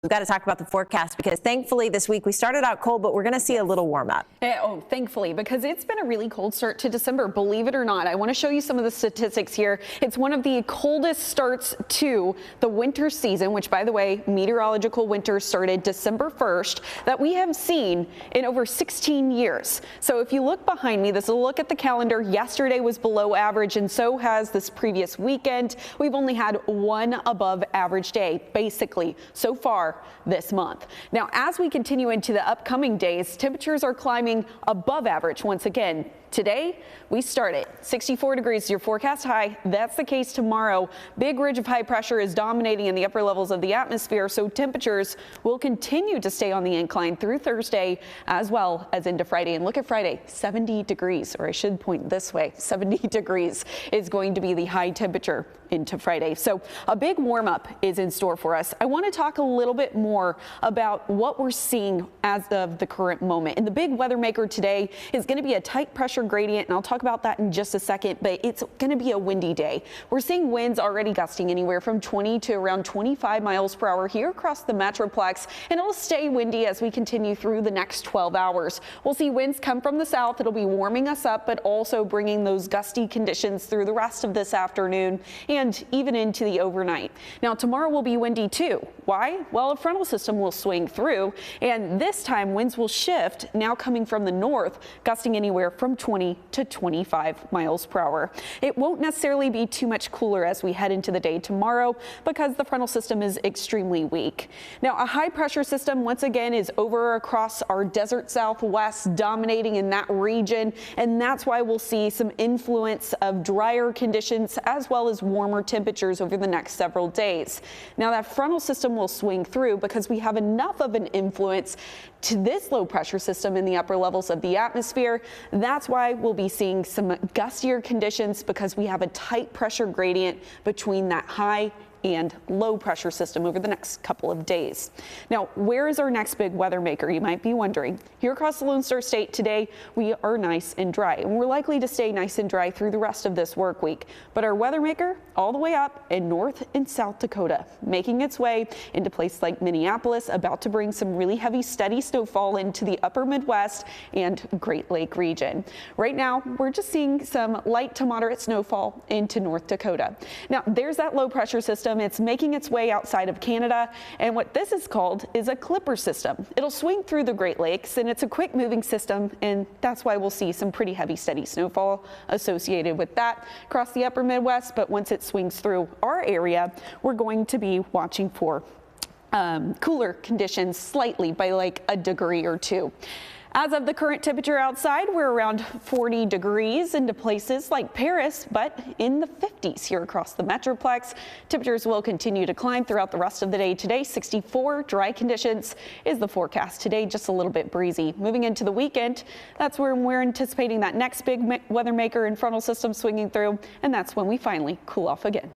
We've got to talk about the forecast because thankfully this week we started out cold, but we're going to see a little warm up. Oh, thankfully, because it's been a really cold start to December, believe it or not. I want to show you some of the statistics here. It's one of the coldest starts to the winter season, which, by the way, meteorological winter started December 1st, that we have seen in over 16 years. So if you look behind me, this is a look at the calendar. Yesterday was below average, and so has this previous weekend. We've only had one above average day, basically, so far this month. Now, as we continue into the upcoming days, temperatures are climbing above average once again. Today, we start at 64 degrees, your forecast high. That's the case tomorrow. Big ridge of high pressure is dominating in the upper levels of the atmosphere, so temperatures will continue to stay on the incline through Thursday as well as into Friday. And look at Friday, 70 degrees, or I should point this way, 70 degrees is going to be the high temperature into Friday. So a big warm up is in store for us. I want to talk a little bit more about what we're seeing as of the current moment. And the big weather maker today is going to be a tight pressure gradient, and I'll talk about that in just a second, but it's going to be a windy day. We're seeing winds already gusting anywhere from 20 to around 25 miles per hour here across the Metroplex, and it'll stay windy as we continue through the next 12 hours. We'll see winds come from the south. It'll be warming us up, but also bringing those gusty conditions through the rest of this afternoon and even into the overnight. Now, tomorrow will be windy too. Why? Well, a frontal system will swing through, and this time winds will shift, now coming from the north, gusting anywhere from 20 to 25 miles per hour. It won't necessarily be too much cooler as we head into the day tomorrow because the frontal system is extremely weak. Now, a high pressure system once again is over across our desert southwest, dominating in that region, and that's why we'll see some influence of drier conditions as well as warmer temperatures over the next several days. Now, that frontal system will swing through because we have enough of an influence to this low pressure system in the upper levels of the atmosphere. That's why we'll be seeing some gustier conditions because we have a tight pressure gradient between that high and low pressure system over the next couple of days. Now, where is our next big weather maker? You might be wondering. Here across the Lone Star State today, we are nice and dry, and we're likely to stay nice and dry through the rest of this work week. But our weather maker all the way up in North and South Dakota, making its way into places like Minneapolis, about to bring some really heavy, steady snowfall into the upper Midwest and Great Lake region. Right now, we're just seeing some light to moderate snowfall into North Dakota. Now, there's that low pressure system. It's making its way outside of Canada, and what this is called is a clipper system. It'll swing through the Great Lakes, and it's a quick moving system, and that's why we'll see some pretty heavy, steady snowfall associated with that across the upper Midwest. But once it swings through our area, we're going to be watching for cooler conditions slightly by like a degree or two. As of the current temperature outside, we're around 40 degrees into places like Paris, but in the 50s here across the Metroplex. Temperatures will continue to climb throughout the rest of the day today. 64 dry conditions is the forecast today, just a little bit breezy. Moving into the weekend, that's where we're anticipating that next big weather maker and frontal system swinging through, and that's when we finally cool off again.